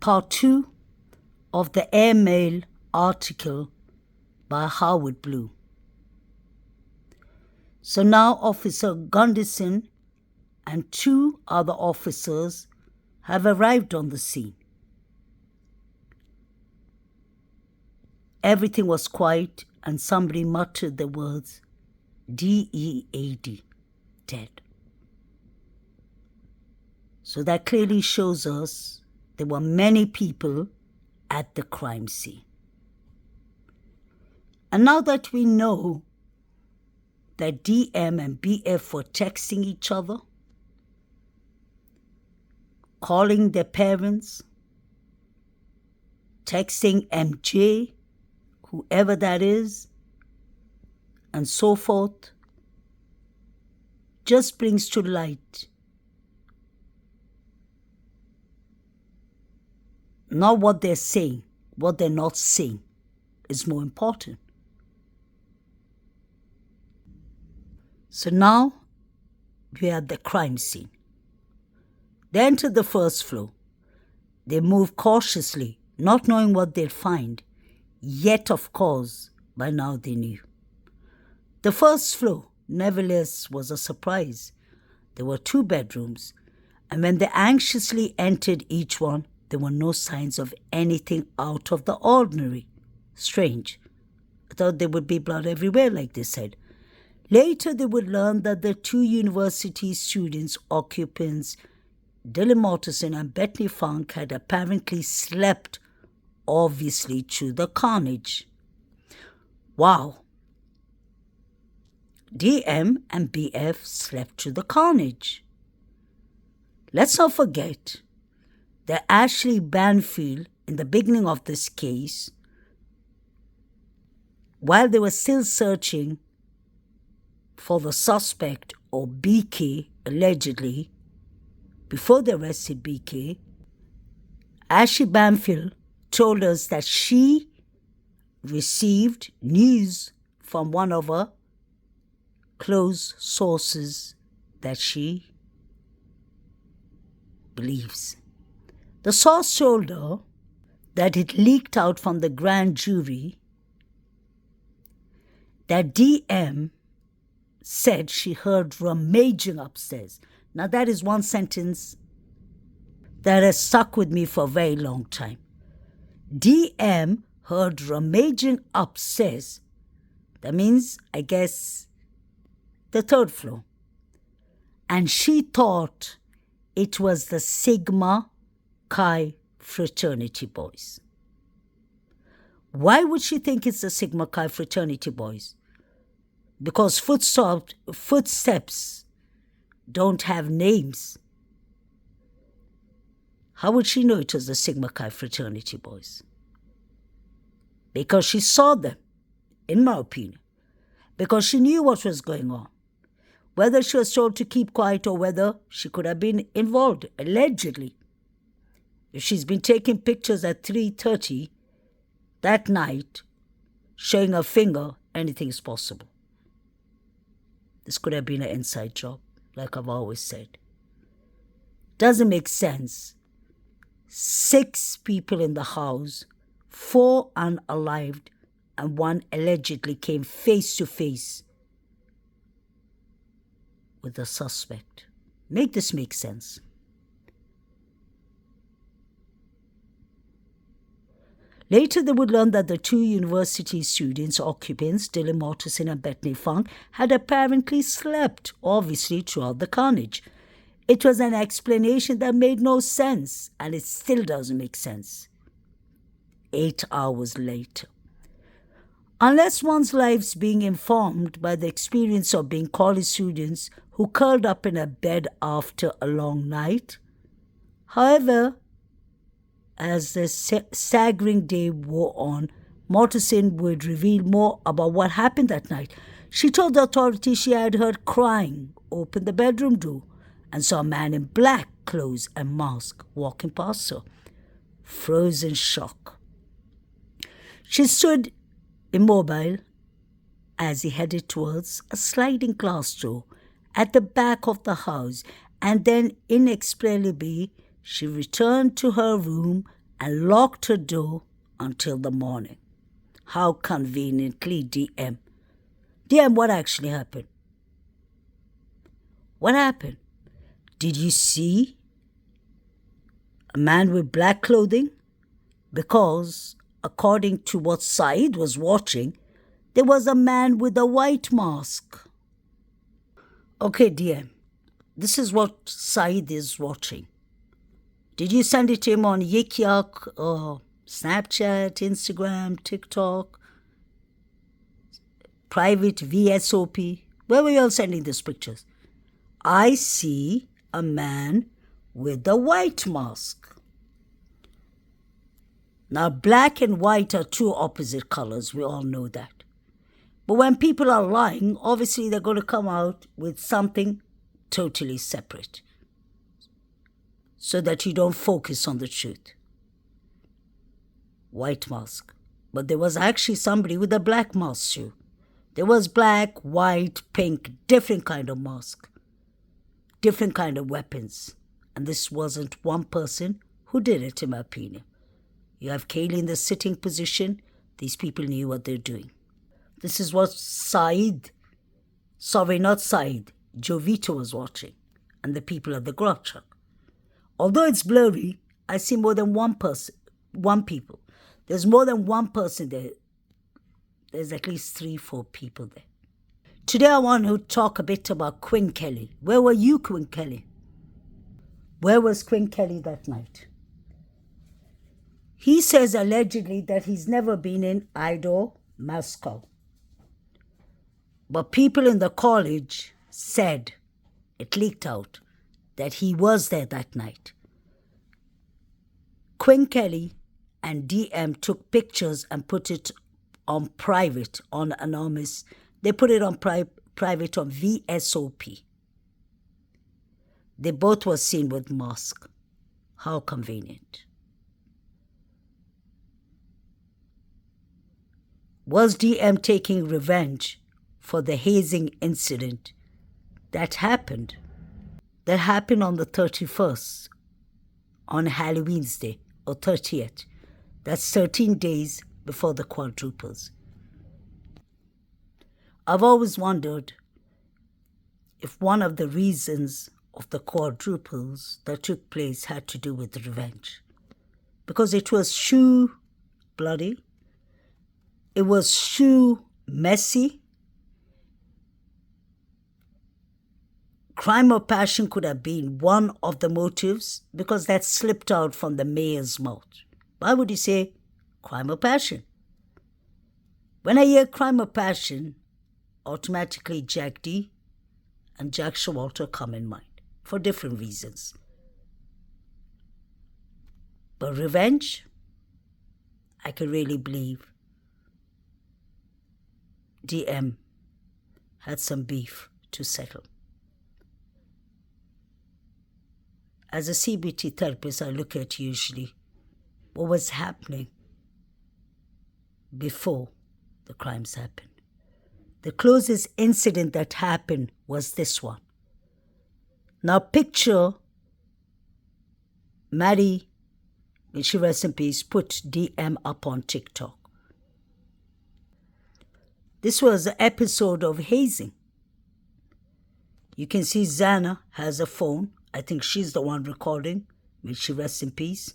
Part 2 of the Airmail article by Howard Blue. So now Officer Gunderson and 2 other officers have arrived on the scene. Everything was quiet and somebody muttered the words, D-E-A-D, dead. So that clearly shows us there were many people at the crime scene. And now that we know that DM and BF were texting each other, calling their parents, texting MJ, whoever that is, and so forth, just brings to light not what they're saying, what they're not saying is more important. So now we're at the crime scene. They enter the first floor. They move cautiously, not knowing what they'll find. Yet, of course, by now they knew. The first floor, nevertheless, was a surprise. There were 2 bedrooms, and when they anxiously entered each one, there were no signs of anything out of the ordinary. Strange. I thought there would be blood everywhere, like they said. Later, they would learn that the 2 university students, occupants, Dylan Mortensen and Bethany Funk, had apparently slept, obviously, through the carnage. Wow. DM and BF slept through the carnage. Let's not forget that Ashley Banfield, in the beginning of this case, while they were still searching for the suspect, or BK, allegedly, before they arrested BK, Ashley Banfield told us that she received news from one of her close sources that she believes. The source told her that it leaked out from the grand jury that DM said she heard rummaging upstairs. Now that is one sentence that has stuck with me for a very long time. DM heard rummaging upstairs. That means, I guess, the 3rd floor. And she thought it was the Sigma Chi fraternity boys. Why would she think it's the Sigma Chi fraternity boys? Because footsteps don't have names. How would she know it was the Sigma Chi fraternity boys? Because she saw them, in my opinion. Because she knew what was going on. Whether she was told to keep quiet or whether she could have been involved, allegedly. If she's been taking pictures at 3:30 that night, showing her finger, anything is possible. This could have been an inside job, like I've always said. Doesn't make sense. 6 people in the house, 4 unalived, and 1 allegedly came face to face with the suspect. Make this make sense. Later, they would learn that the 2 university students, occupants, Dylan Mortensen and Bethany Funk, had apparently slept, obviously, throughout the carnage. It was an explanation that made no sense, and it still doesn't make sense. 8 hours later. Unless one's life's being informed by the experience of being college students who curled up in a bed after a long night. However, as the staggering day wore on, Mortensen would reveal more about what happened that night. She told the authorities she had heard crying, opened the bedroom door, and saw a man in black clothes and mask walking past her. Frozen shock. She stood immobile as he headed towards a sliding glass door at the back of the house, and then inexplicably she returned to her room and locked her door until the morning. How conveniently, DM. DM, what actually happened? What happened? Did you see a man with black clothing? Because, according to what Saeed was watching, there was a man with a white mask. Okay, DM, this is what Saeed is watching. Did you send it to him on Yik Yak or Snapchat, Instagram, TikTok, private VSOP? Where were you all sending these pictures? I see a man with a white mask. Now, black and white are two opposite colors. We all know that. But when people are lying, obviously they're going to come out with something totally separate so that you don't focus on the truth. White mask. But there was actually somebody with a black mask too. There was black, white, pink, different kind of mask, different kind of weapons. And this wasn't one person who did it, in my opinion. You have Kaylee in the sitting position. These people knew what they're doing. This is what Jovito was watching, and the people at the grub truck. Although it's blurry, I see more than one people. There's more than one person there. There's at least 3-4 people there. Today I want to talk a bit about Quinn Kelly. Where were you, Quinn Kelly? Where was Quinn Kelly that night? He says allegedly that he's never been in Idaho, Moscow. But people in the college said, it leaked out, that he was there that night. Quinn Kelly and DM took pictures and put it on private, on anonymous. They put it on private on VSOP. They both were seen with masks. How convenient. Was DM taking revenge for the hazing incident that happened on the 31st, on Halloween's Day, or 30th. That's 13 days before the quadruples. I've always wondered if one of the reasons of the quadruples that took place had to do with revenge. Because it was shoe bloody, it was shoe messy. Crime of passion could have been one of the motives because that slipped out from the mayor's mouth. Why would he say crime of passion? When I hear crime of passion, automatically Jack D and Jack Showalter come in mind for different reasons. But revenge, I can really believe DM had some beef to settle. As a CBT therapist, I look at usually what was happening before the crimes happened. The closest incident that happened was this one. Now picture Maddie, may she rest in peace, put DM up on TikTok. This was an episode of Hazing. You can see Zana has a phone. I think she's the one recording. May she rest in peace.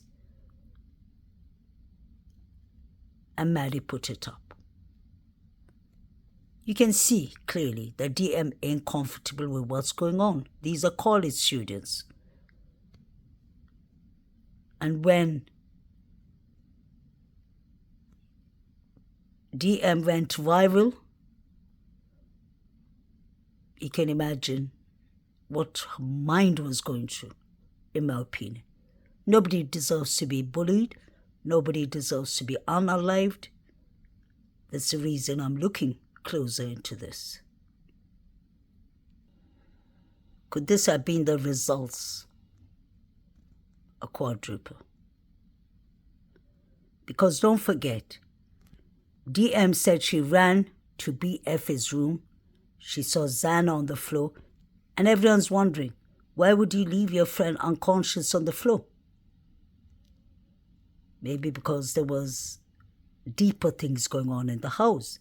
And Maddie put it up. You can see clearly that DM ain't comfortable with what's going on. These are college students. And when DM went viral, you can imagine what her mind was going through, in my opinion. Nobody deserves to be bullied. Nobody deserves to be unalived. That's the reason I'm looking closer into this. Could this have been the results? A quadruple. Because don't forget, DM said she ran to BF's room. She saw Zana on the floor. And everyone's wondering, why would you leave your friend unconscious on the floor? Maybe because there was deeper things going on in the house.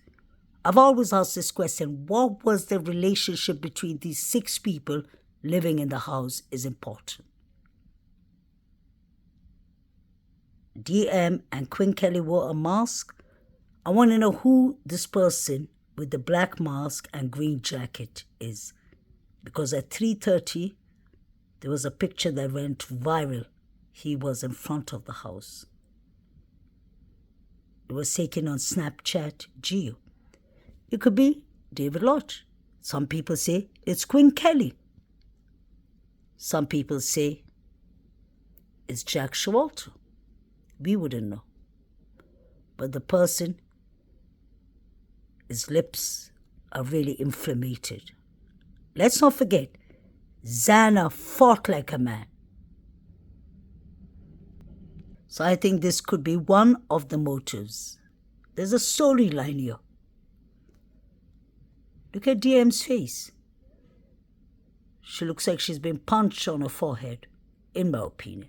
I've always asked this question: what was the relationship between these 6 people living in the house is important. DM and Quinn Kelly wore a mask. I want to know who this person with the black mask and green jacket is. Because at 3:30, there was a picture that went viral. He was in front of the house. It was taken on Snapchat Geo. It could be David Lodge. Some people say it's Quinn Kelly. Some people say it's Jack Showalter. We wouldn't know. But the person, his lips are really inflamed. Let's not forget, Xana fought like a man. So I think this could be one of the motives. There's a storyline here. Look at DM's face. She looks like she's been punched on her forehead, in my opinion.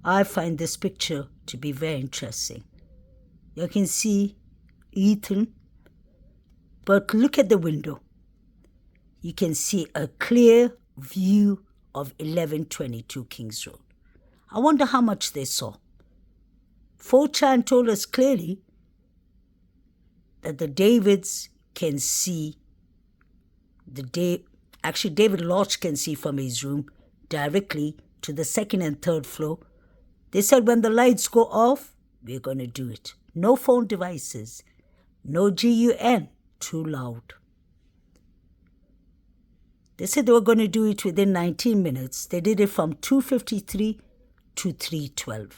I find this picture to be very interesting. You can see Ethan, but look at the window. You can see a clear view of 1122 Kings Road. I wonder how much they saw. 4chan told us clearly that the Davids can see David Lodge can see from his room directly to the 2nd and 3rd floor. They said when the lights go off, we're going to do it. No phone devices. No GUN. Too loud. They said they were going to do it within 19 minutes. They did it from 2:53 to 3:12.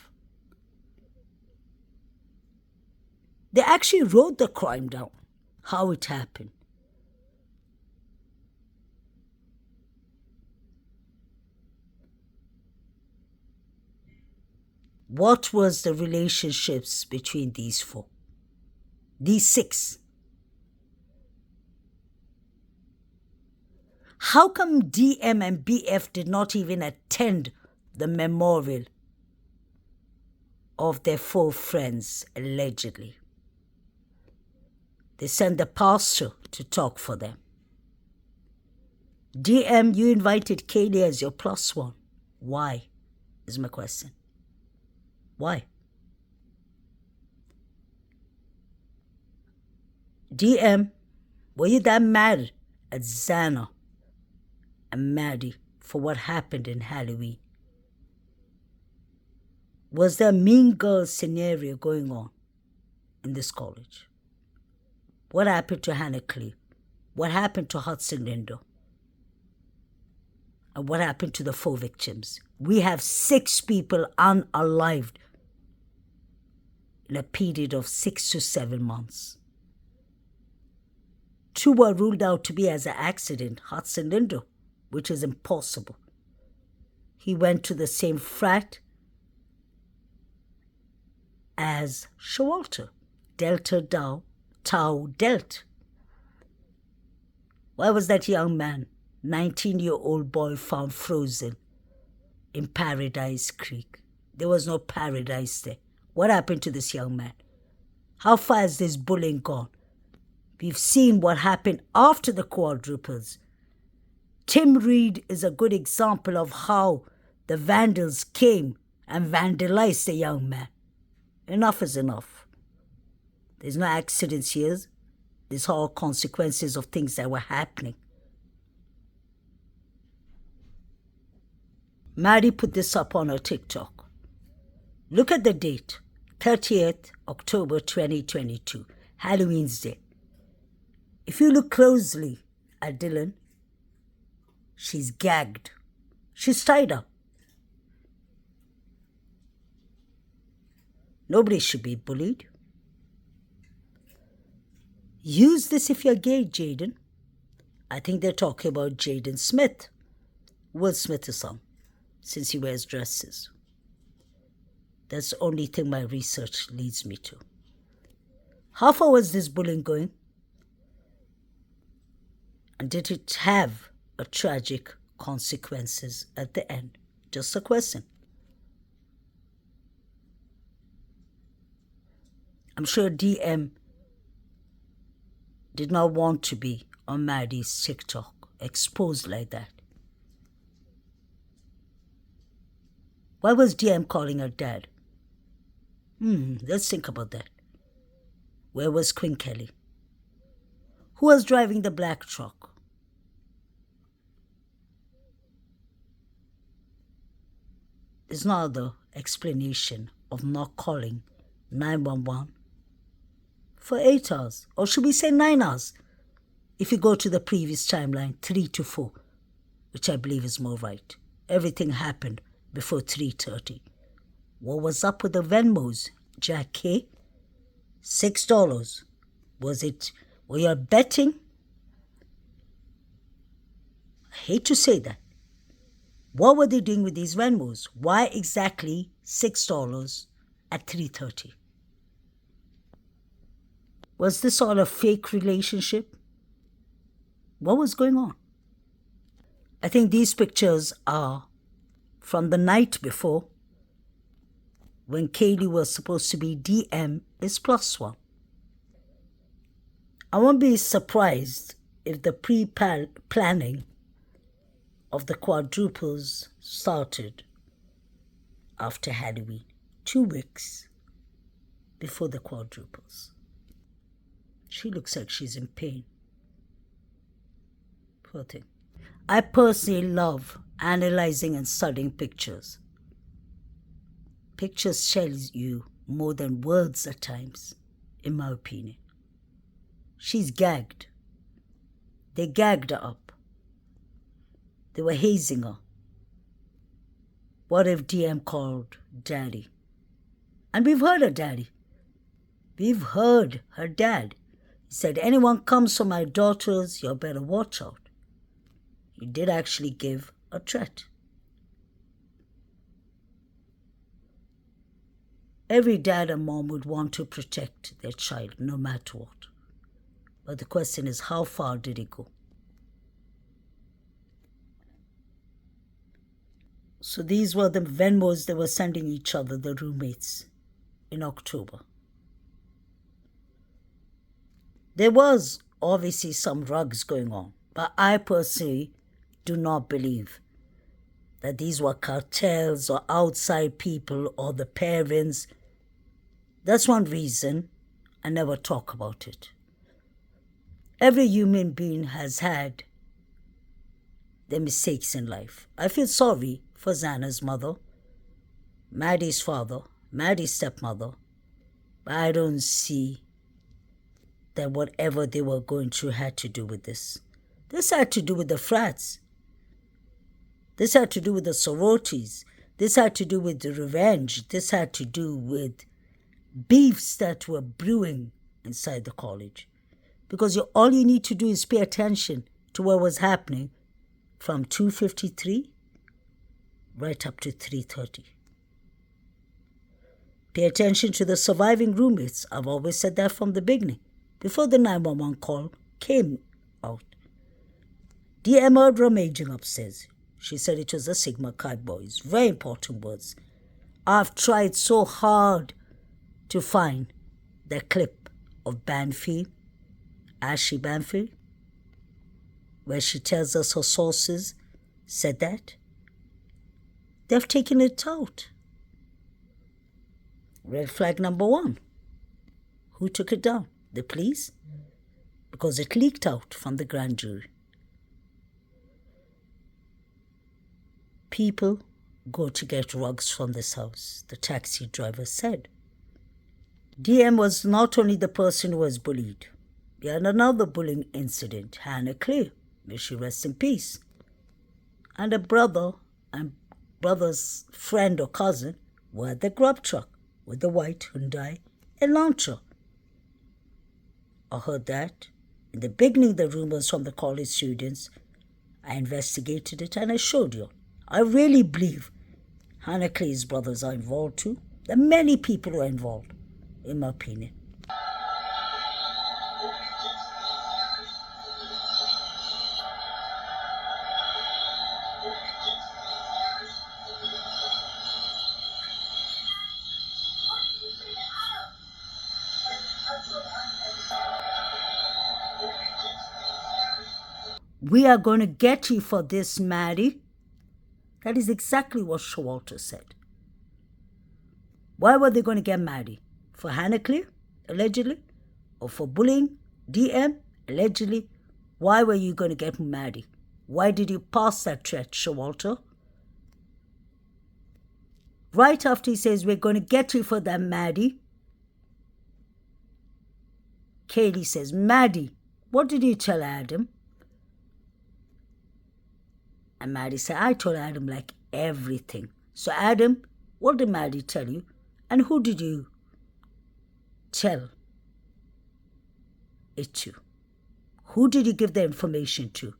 They actually wrote the crime down, how it happened. What was the relationships between these 4? These 6? How come DM and BF did not even attend the memorial of their 4 friends, allegedly? They sent the pastor to talk for them. DM, you invited Kaylee as your +1. Why, is my question. Why? DM, were you that mad at Xana and Maddie for what happened in Halloween? Was there a mean girl scenario going on in this college? What happened to Hannah Clee? What happened to Hudson Lindo? And what happened to the 4 victims? We have 6 people unalived in a period of 6 to 7 months. 2 were ruled out to be as an accident, Hudson Lindo, which is impossible. He went to the same frat as Showalter, Delta Tau Delt. Why was that young man, 19-year-old boy, found frozen in Paradise Creek? There was no paradise there. What happened to this young man? How far has this bullying gone? We've seen what happened after the quadruples. Tim Reed is a good example of how the vandals came and vandalized the young man. Enough is enough. There's no accidents here. These are all consequences of things that were happening. Maddie put this up on her TikTok. Look at the date, 30th October 2022, Halloween's Day. If you look closely at Dylan, she's gagged. She's tied up. Nobody should be bullied. Use this if you're gay, Jaden. I think they're talking about Jaden Smith. Will Smith is son, since he wears dresses. That's the only thing my research leads me to. How far was this bullying going? And did it have a tragic consequences at the end? Just a question. I'm sure DM did not want to be on Maddie's TikTok, exposed like that. Why was DM calling her dad? Let's think about that. Where was Quinn Kelly? Who was driving the black truck? There's no other explanation of not calling 911 for 8 hours, or should we say 9 hours, if you go to the previous timeline, 3 to 4, which I believe is more right. Everything happened before 3:30. What was up with the Venmos, Jack K? $6. Were you betting? I hate to say that. What were they doing with these Venmos? Why exactly $6 at 3:30? Was this all a fake relationship? What was going on? I think these pictures are from the night before, when Kaylee was supposed to be DM is +1. I won't be surprised if the pre-planning of the quadruples started after Halloween, 2 weeks before the quadruples. She looks like she's in pain. Poor thing. I personally love analyzing and studying pictures. Pictures tell you more than words at times, in my opinion. She's gagged. They gagged her up. They were hazing her. What if DM called Daddy? And we've heard her daddy. We've heard her dad. He said, anyone comes for my daughters, you better watch out. He did actually give a threat. Every dad and mom would want to protect their child no matter what. But the question is, how far did it go? So these were the Venmos they were sending each other, the roommates, in October. There was obviously some rugs going on, but I personally do not believe that these were cartels or outside people or the parents. That's one reason I never talk about it. Every human being has had their mistakes in life. I feel sorry for Xana's mother, Maddie's father, Maddie's stepmother, but I don't see that whatever they were going through had to do with this. This had to do with the frats. This had to do with the sororities. This had to do with the revenge. This had to do with beefs that were brewing inside the college. Because all you need to do is pay attention to what was happening from 2:53 right up to 3:30. Pay attention to the surviving roommates. I've always said that from the beginning, before the 911 call came out. DM heard rummaging upstairs. She said it was the Sigma Chi boys. Very important words. I've tried so hard to find the clip of Banfield, Ashley Banfield, where she tells us her sources said that. They've taken it out. Red flag number 1. Who took it down? The police? Because it leaked out from the grand jury. People go to get rugs from this house, the taxi driver said. DM was not only the person who was bullied. We had another bullying incident, Hannah Clay, may she rest in peace. And a brother and brother's friend or cousin were at the grub truck with the white Hyundai Elantra. I heard that. In the beginning, the rumors from the college students, I investigated it and I showed you. I really believe Hannah Clay's brothers are involved too. There are many people who are involved, in my opinion. "We are going to get you for this, Maddie." That is exactly what Showalter said. Why were they going to get Maddie? For Hannah Clear, allegedly? Or for bullying DM, allegedly? Why were you going to get Maddie? Why did you pass that threat, Showalter? Right after he says, "We're going to get you for that, Maddie," Kaylee says, "Maddie, what did you tell Adam?" And Maddie said, "I told Adam like everything." So Adam, what did Maddie tell you? And who did you tell it to? Who did you give the information to?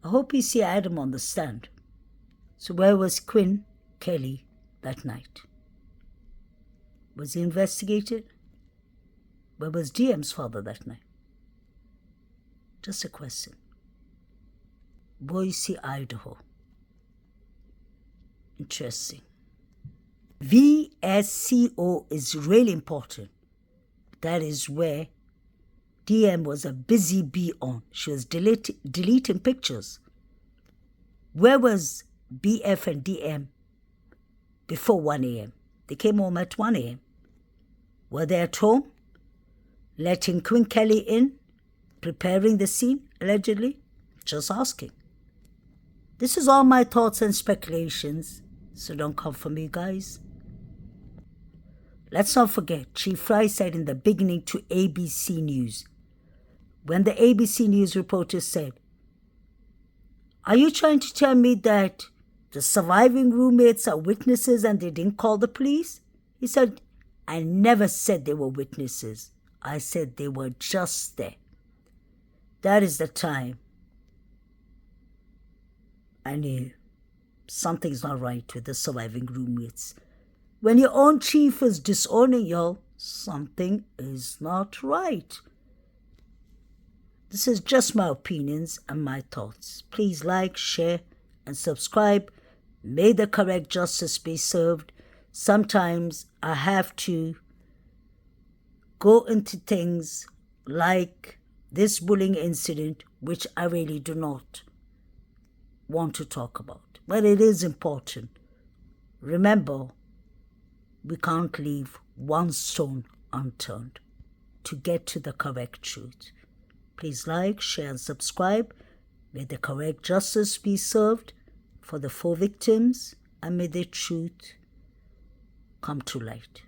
I hope you see Adam on the stand. So where was Quinn Kelly that night? Was he investigated? Where was DM's father that night? Just a question. Boise, Idaho. Interesting. VSCO is really important. That is where DM was a busy bee on. She was deleting pictures. Where was BF and DM before 1 a.m.? They came home at 1 a.m. Were they at home, letting Quinn Kelly in, preparing the scene, allegedly? Just asking. This is all my thoughts and speculations, so don't come for me, guys. Let's not forget, Chief Fry said in the beginning to ABC News, when the ABC News reporter said, "Are you trying to tell me that the surviving roommates are witnesses and they didn't call the police?" He said, "I never said they were witnesses. I said they were just there." That is the time I knew something's not right with the surviving roommates. When your own chief is disowning y'all, something is not right. This is just my opinions and my thoughts. Please like, share, and subscribe. May the correct justice be served. Sometimes I have to go into things like this bullying incident, which I really do not want to talk about. But it is important. Remember, we can't leave one stone unturned to get to the correct truth. Please like, share, and subscribe. May the correct justice be served for the 4 victims, and may the truth come to light.